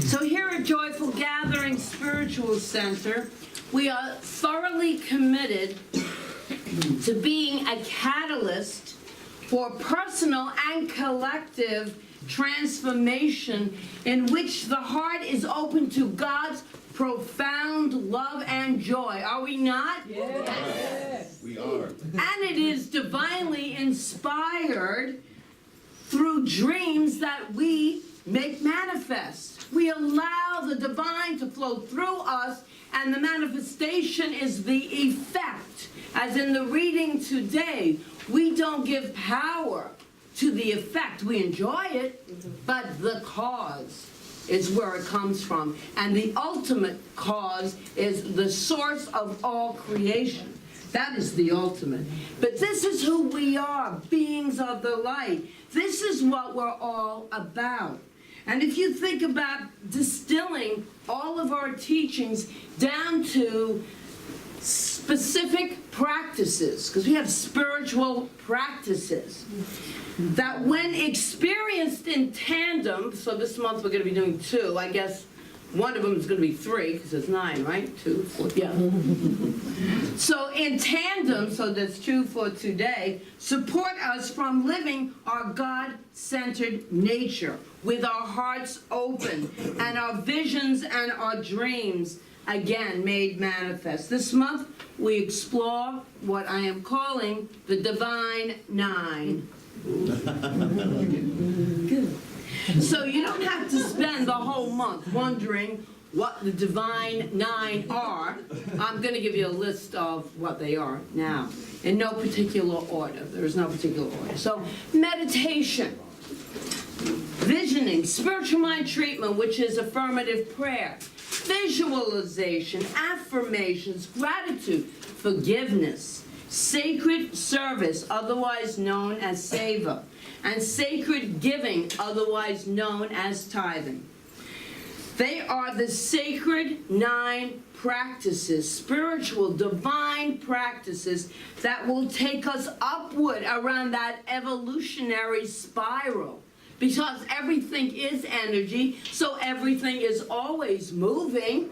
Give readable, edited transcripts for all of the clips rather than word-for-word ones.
So here at Joyful Gathering Spiritual Center, we are thoroughly committed to being a catalyst for personal and collective transformation in which the heart is open to God's profound love and joy. Are we not? Yes. We are. And it is divinely inspired through dreams that we make manifest. We allow the divine to flow through us, and the manifestation is the effect. As in the reading today, we don't give power to the effect. We enjoy it, but the cause is where it comes from. And the ultimate cause is the source of all creation. That is the ultimate. But this is who we are, beings of the light. This is what we're all about. And if you think about distilling all of our teachings down to specific practices, because we have spiritual practices, that when experienced in tandem, so this month we're going to be doing 2, I guess one of them is going to be 3, because it's 9, right? 2, 4, yeah. So in tandem, so that's 2 for today, support us from living our God-centered nature with our hearts open and our visions and our dreams again made manifest. This month we explore what I am calling the Divine 9. Good. So you don't have to spend the whole month wondering what the Divine 9 are. I'm going to give you a list of what they are now, in no particular order. There is no particular order. So meditation, visioning, spiritual mind treatment, which is affirmative prayer, visualization, affirmations, gratitude, forgiveness, sacred service, otherwise known as savor, and sacred giving, otherwise known as tithing. They are the sacred 9 practices, spiritual, divine practices that will take us upward around that evolutionary spiral. Because everything is energy, so everything is always moving.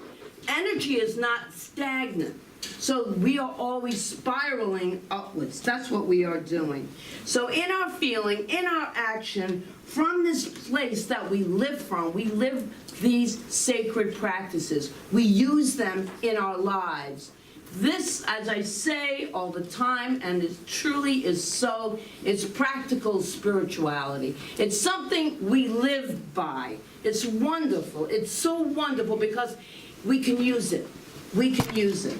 Energy is not stagnant. So we are always spiraling upwards. That's what we are doing. So in our feeling, in our action, from this place that we live from, we live these sacred practices. We use them in our lives. This, as I say all the time, and it truly is so, it's practical spirituality. It's something we live by. It's wonderful. It's so wonderful because we can use it. We can use it.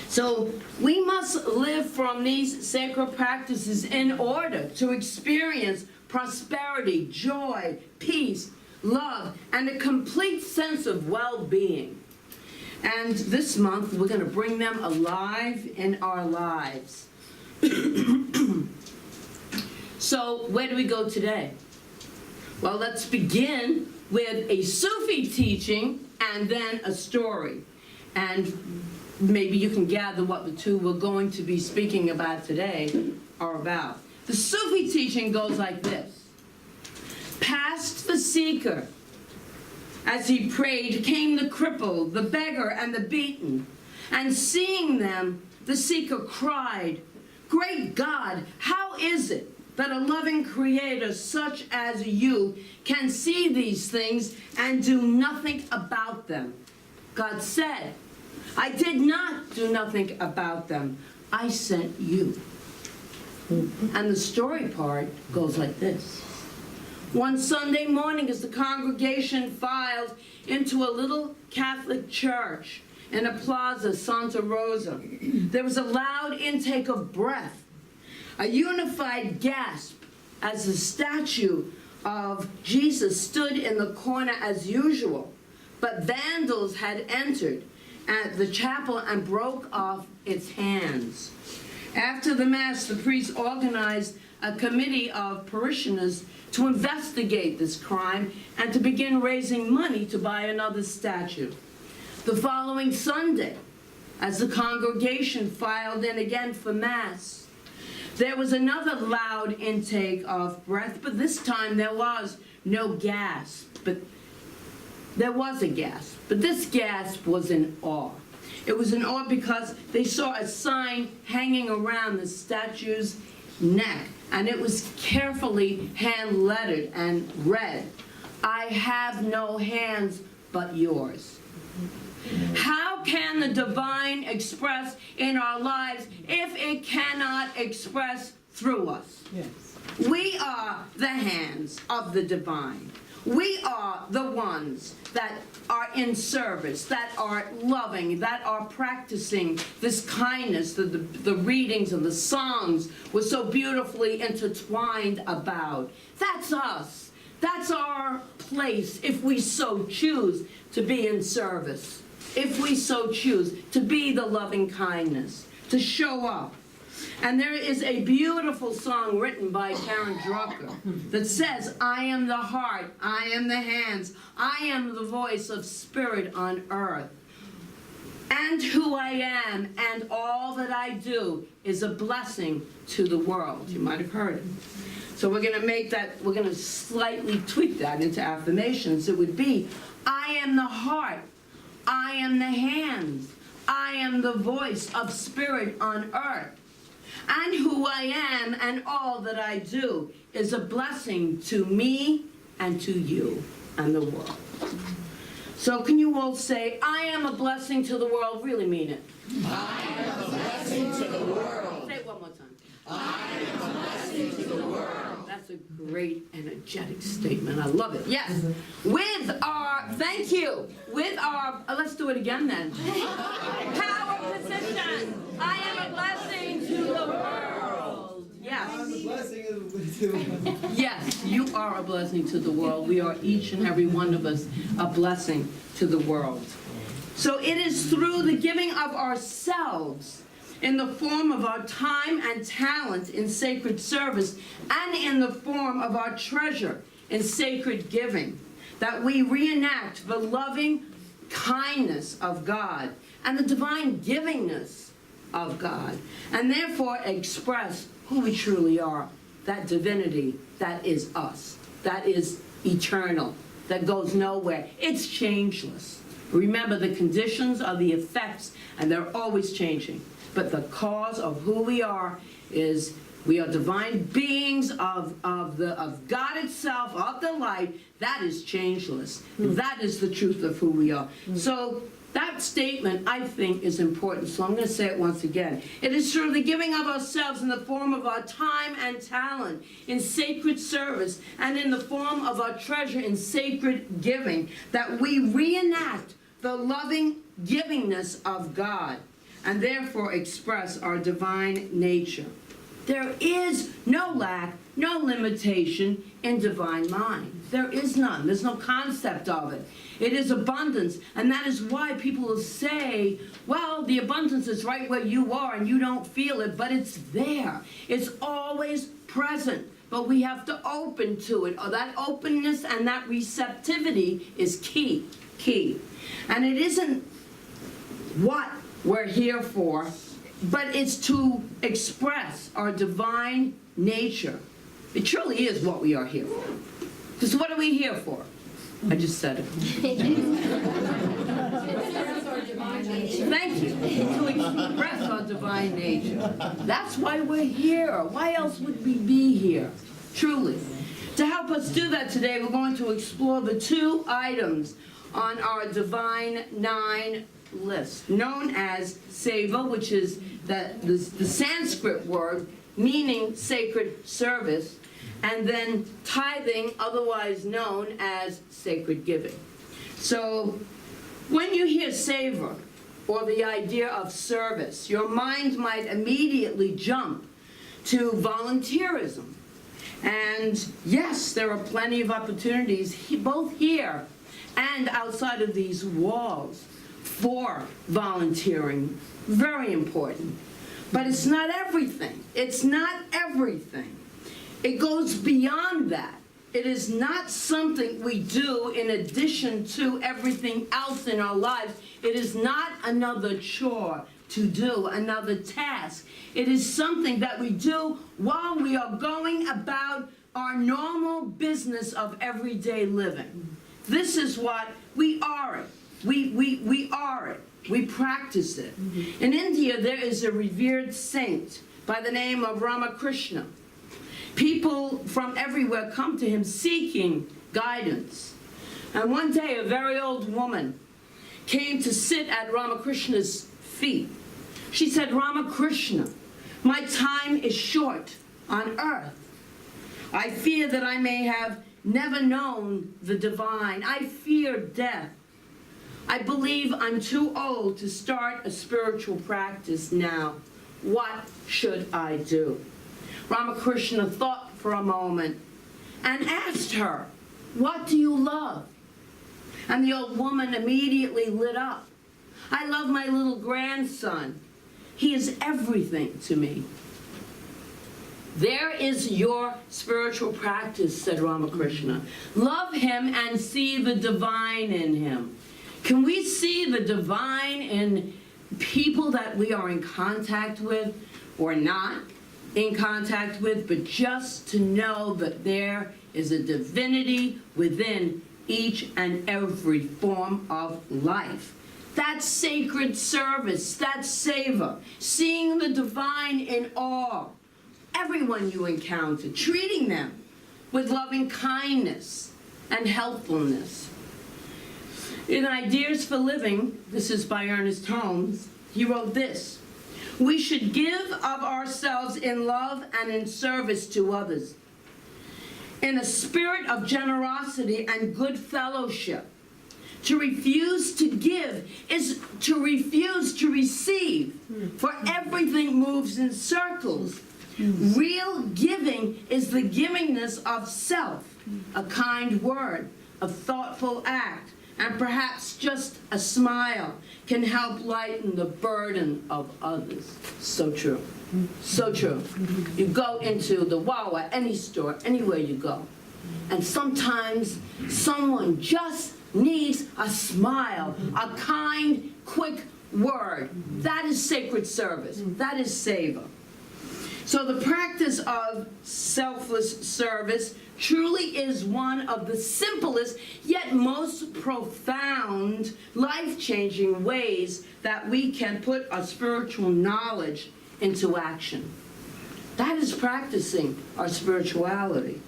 So we must live from these sacred practices in order to experience prosperity, joy, peace, love, and a complete sense of well-being. And this month, we're going to bring them alive in our lives. So where do we go today? Well, let's begin with a Sufi teaching and then a story. And maybe you can gather what the two we're going to be speaking about today are about. The Sufi teaching goes like this. Past the seeker, as he prayed, came the crippled, the beggar, and the beaten. And seeing them, the seeker cried, "Great God, how is it that a loving creator such as you can see these things and do nothing about them?" God said, "I did not do nothing about them. I sent you." And the story part goes like this. One Sunday morning, as the congregation filed into a little Catholic church in a plaza, Santa Rosa, there was a loud intake of breath, a unified gasp as the statue of Jesus stood in the corner as usual. But vandals had entered at the chapel and broke off its hands. After the Mass, the priest organized a committee of parishioners to investigate this crime and to begin raising money to buy another statue. The following Sunday, as the congregation filed in again for Mass, There was another loud intake of breath, but this time there was no gasp, but there was a gasp. But this gasp was in awe. It was in awe because they saw a sign hanging around the statue's neck, and it was carefully hand-lettered and read, "I have no hands but yours." How can the divine express in our lives if it cannot express through us? Yes. We are the hands of the divine. We are the ones that are in service, that are loving, that are practicing this kindness that the readings and the songs were so beautifully intertwined about. That's us. That's our place if we so choose to be in service. If we so choose to be the loving kindness, to show up. And there is a beautiful song written by Karen Drucker that says, "I am the heart, I am the hands, I am the voice of spirit on earth. And who I am and all that I do is a blessing to the world." You might have heard it. So we're going to make that, we're going to slightly tweak that into affirmations. It would be, "I am the heart, I am the hands, I am the voice of spirit on earth. And who I am and all that I do is a blessing to me and to you and the world." So can you all say, "I am a blessing to the world"? Really mean it. I am a blessing to the world. Say it one more time. I am a blessing to the world. That's a great energetic statement. I love it. Yes. With our, thank you. With our, let's do it again then. Power position. I am a blessing to the world. Yes. I'm a blessing to Yes, you are a blessing to the world. We are each and every one of us a blessing to the world. So it is through the giving of ourselves in the form of our time and talent in sacred service and in the form of our treasure in sacred giving that we reenact the loving kindness of God and the divine givingness of God, and therefore express who we truly are, that divinity that is us, that is eternal, that goes nowhere. It's changeless. Remember, the conditions are the effects, and they're always changing. But the cause of who we are is we are divine beings of God itself, of the light. That is changeless. That is the truth of who we are. So that statement, I think, is important. So I'm going to say it once again. It is through the giving of ourselves in the form of our time and talent in sacred service and in the form of our treasure in sacred giving that we reenact the loving givingness of God and therefore express our divine nature. There is no lack, no limitation in divine mind. There is none. There's no concept of it. It is abundance, and that is why people will say, well, the abundance is right where you are and you don't feel it, but it's there. It's always present, but we have to open to it. That openness and that receptivity is key. And it isn't what we're here for, but it's to express our divine nature. It truly is what we are here for. Because what are we here for? I just said it. Thank you. To express our divine nature. That's why we're here. Why else would we be here? Truly. To help us do that today, we're going to explore the 2 items on our Divine 9 list, known as seva, which is the Sanskrit word meaning sacred service, and then tithing, otherwise known as sacred giving. So when you hear seva, or the idea of service, your mind might immediately jump to volunteerism. And yes, there are plenty of opportunities, both here and outside of these walls, for volunteering. Very important. But it's not everything. It's not everything. It goes beyond that. It is not something we do in addition to everything else in our lives. It is not another chore to do another task. It is something that we do while we are going about our normal business of everyday living. This is what we are it. We are it. We practice it. In India, there is a revered saint by the name of Ramakrishna. People from everywhere come to him seeking guidance. And one day, a very old woman came to sit at Ramakrishna's feet. She said, "Ramakrishna, my time is short on earth. I fear that I may have never known the divine. I fear death. I believe I'm too old to start a spiritual practice now. What should I do?" Ramakrishna thought for a moment and asked her, "What do you love?" And the old woman immediately lit up. "I love my little grandson. He is everything to me." "There is your spiritual practice," said Ramakrishna. "Love him and see the divine in him." Can we see the divine in people that we are in contact with or not in contact with, but just to know that there is a divinity within each and every form of life? That's sacred service. That's seva. Seeing the divine in all. Everyone you encounter, treating them with loving kindness and helpfulness. In Ideas for Living, this is by Ernest Holmes, he wrote this: "We should give of ourselves in love and in service to others, in a spirit of generosity and good fellowship. To refuse to give is to refuse to receive, for everything moves in circles. Real giving is the givingness of self, a kind word, a thoughtful act, and perhaps just a smile can help lighten the burden of others." So true. So true. You go into the Wawa, any store, anywhere you go, and sometimes someone just needs a smile, a kind, quick word. That is sacred service. That is seva. So the practice of selfless service truly is one of the simplest yet most profound, life-changing ways that we can put our spiritual knowledge into action. That is practicing our spirituality.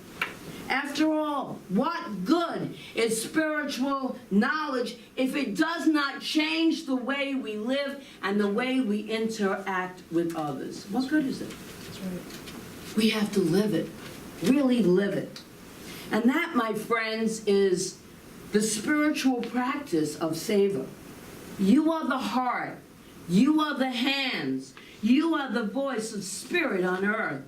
After all, what good is spiritual knowledge if it does not change the way we live and the way we interact with others? What good is it? We have to live it, really live it. And that, my friends, is the spiritual practice of seva. You are the heart, you are the hands, you are the voice of spirit on earth.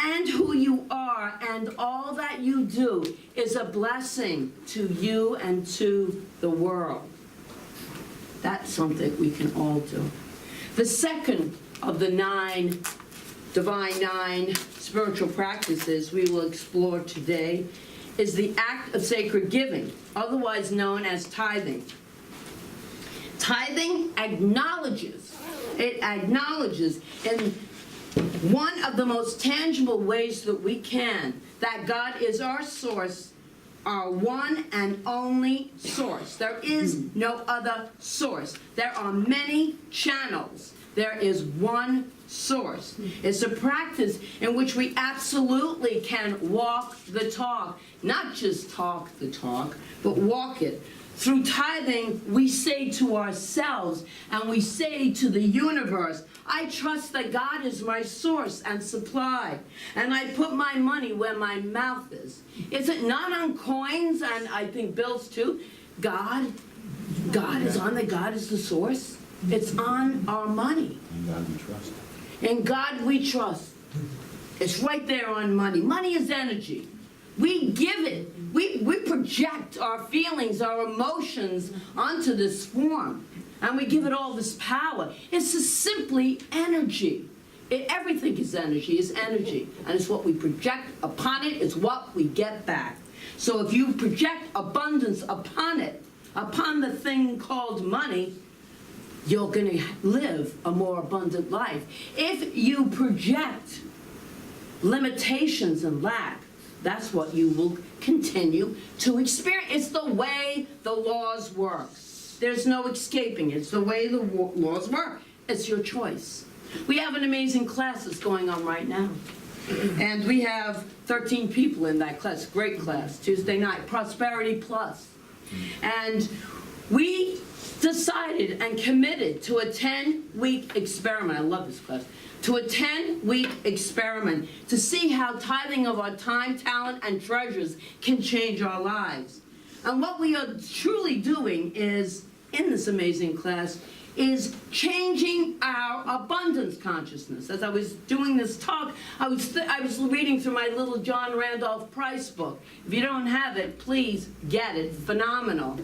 And who you are and all that you do is a blessing to you and to the world. That's something we can all do. The second of the divine nine spiritual practices we will explore today is the act of sacred giving, otherwise known as tithing. Tithing acknowledges in one of the most tangible ways that we can that God is our source, our one and only source. There is no other source. There are many channels. There is one source. It's a practice in which we absolutely can walk the talk. Not just talk the talk, but walk it. Through tithing, we say to ourselves and we say to the universe, I trust that God is my source and supply, and I put my money where my mouth is. Is it not on coins and I think bills too? God is the source. It's on our money. In God we trust. In God we trust. It's right there on money. Money is energy. We give it. We project our feelings, our emotions onto this form. And we give it all this power. It's just simply energy. Everything is energy. It's energy. And it's what we project upon it. It's what we get back. So if you project abundance upon it, upon the thing called money, you're going to live a more abundant life. If you project limitations and lack, that's what you will continue to experience. It's the way the laws work. There's no escaping it. It's the way the laws work. It's your choice. We have an amazing class that's going on right now. And we have 13 people in that class. Great class. Tuesday night. Prosperity Plus. And we decided and committed to a 10-week experiment. I love this class. To a 10-week experiment to see how tithing of our time, talent, and treasures can change our lives. And what we are truly doing is, in this amazing class, is changing our abundance consciousness. As I was doing this talk, I was reading through my little John Randolph Price book. If you don't have it, please get it. Phenomenal.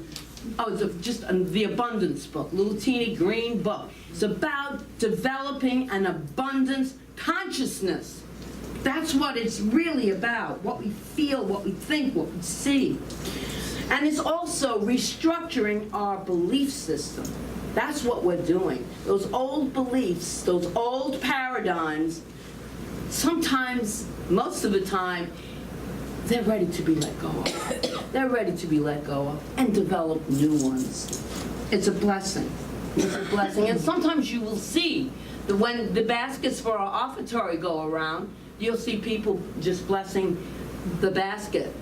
Oh, it's just the abundance book, little teeny green book. It's about developing an abundance consciousness. That's what it's really about, what we feel, what we think, what we see. And it's also restructuring our belief system. That's what we're doing. Those old beliefs, those old paradigms, sometimes, most of the time, they're ready to be let go of. They're ready to be let go of and develop new ones. It's a blessing. It's a blessing. And sometimes you will see that when the baskets for our offertory go around, you'll see people just blessing the basket.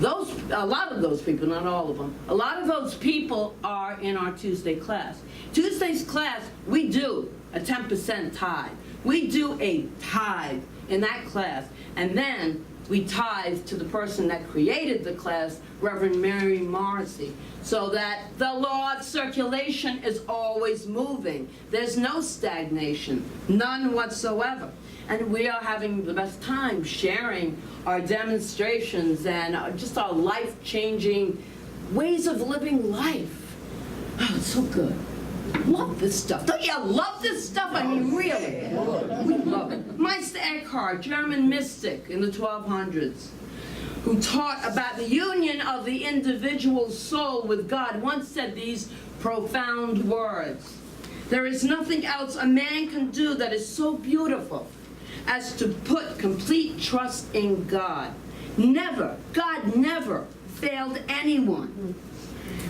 A lot of those people, not all of them, a lot of those people are in our Tuesday class. Tuesday's class, we do a 10% tithe. We do a tithe in that class. And then we tithe to the person that created the class, Reverend Mary Morrissey, so that the law of circulation is always moving. There's no stagnation, none whatsoever. And we are having the best time sharing our demonstrations and just our life-changing ways of living life. Oh, it's so good. Love this stuff. Don't you love this stuff? I mean, really. We love it. Meister Eckhart, German mystic in the 1200s, who taught about the union of the individual soul with God, once said these profound words: "There is nothing else a man can do that is so beautiful as to put complete trust in God. Never, God never failed anyone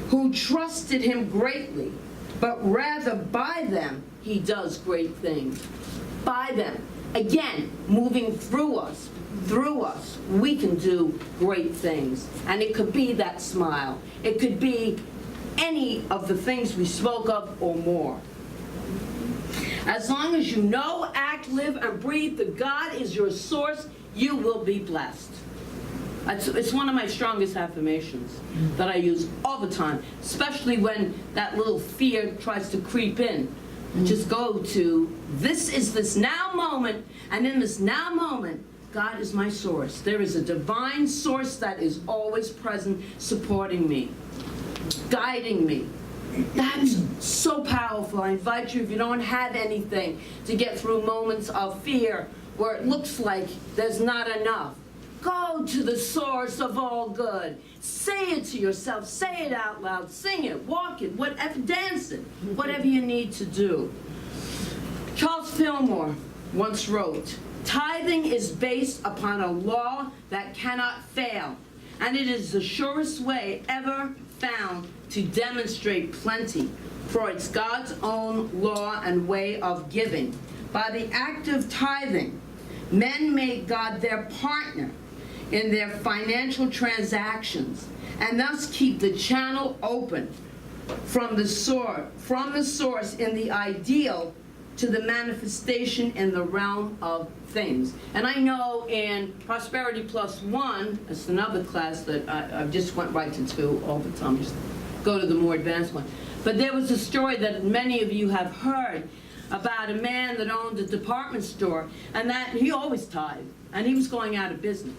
who trusted him greatly, but rather by them he does great things." By them. Again, moving through us, we can do great things. And it could be that smile. It could be any of the things we spoke of or more. As long as you know, act, live, and breathe that God is your source, you will be blessed. It's one of my strongest affirmations that I use all the time, especially when that little fear tries to creep in. Just go to, this is this now moment, and in this now moment, God is my source. There is a divine source that is always present, supporting me, guiding me. That's so powerful. I invite you, if you don't have anything, to get through moments of fear where it looks like there's not enough. Go to the source of all good. Say it to yourself. Say it out loud. Sing it. Walk it. Whatever. Dance it. Whatever you need to do. Charles Fillmore once wrote, "Tithing is based upon a law that cannot fail, and it is the surest way ever found to demonstrate plenty, for it's God's own law and way of giving. By the act of tithing, men make God their partner in their financial transactions, and thus keep the channel open from the source in the ideal to the manifestation in the realm of things." And I know in Prosperity Plus 1, it's another class that I just went right to 2 all the time, just go to the more advanced one. But there was a story that many of you have heard about a man that owned a department store, and that he always tithed, and he was going out of business.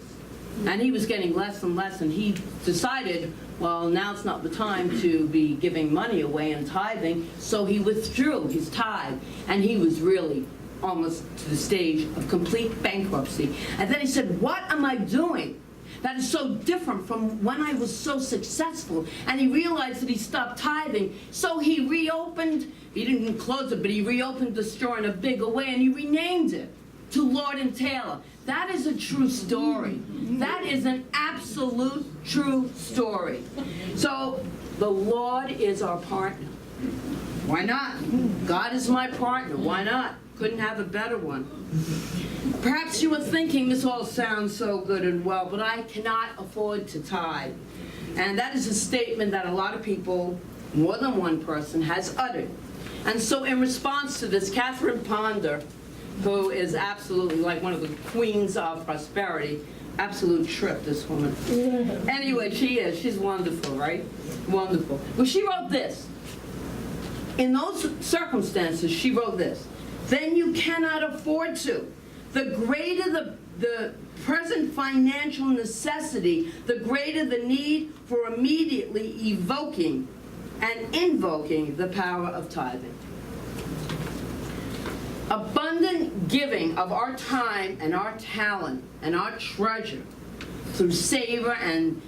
And he was getting less and less, and he decided, well, now it's not the time to be giving money away and tithing, so he withdrew his tithe, and he was really almost to the stage of complete bankruptcy. And then he said, what am I doing that is so different from when I was so successful? And he realized that he stopped tithing, so he reopened He didn't close it, but he reopened the store in a bigger way, and he renamed it to Lord and Taylor. That is a true story. That is an absolute true story. So the Lord is our partner. Why not? God is my partner. Why not? Couldn't have a better one. Perhaps you were thinking, this all sounds so good and well, but I cannot afford to tithe. And that is a statement that a lot of people, more than one person, has uttered. And so in response to this, Catherine Ponder, who is absolutely like one of the queens of prosperity, absolute trip, this woman. Anyway, she is. She's wonderful, right? Wonderful. Well, she wrote this. In those circumstances, she wrote this. Then you cannot afford to. The greater the present financial necessity, the greater the need for immediately evoking and invoking the power of tithing. Abundant giving of our time and our talent and our treasure through savor and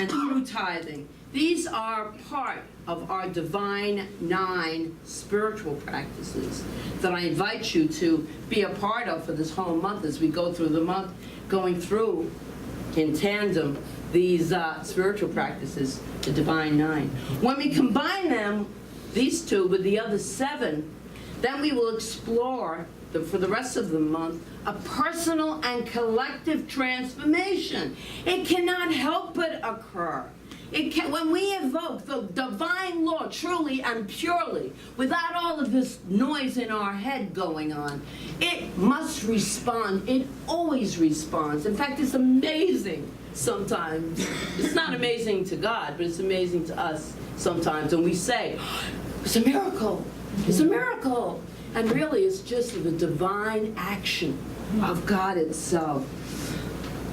through tithing. These are part of our divine 9 spiritual practices that I invite you to be a part of for this whole month as we go through the month, going through in tandem these spiritual practices, the divine 9. When we combine them, these 2, with the other 7, then we will explore, for the rest of the month, a personal and collective transformation. It cannot help but occur. When we evoke the divine law truly and purely, without all of this noise in our head going on, it must respond. It always responds. In fact, it's amazing sometimes. It's not amazing to God, but it's amazing to us sometimes. And we say, it's a miracle. It's a miracle. And really, it's just the divine action of God itself.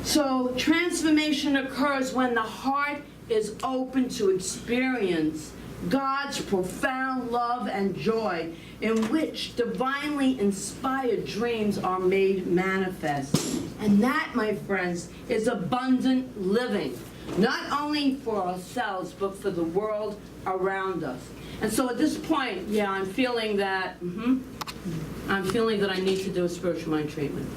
So transformation occurs when the heart is open to experience God's profound love and joy, in which divinely inspired dreams are made manifest. And that, my friends, is abundant living, not only for ourselves, but for the world around us. And so at this point, yeah, I'm feeling that I need to do a spiritual mind treatment.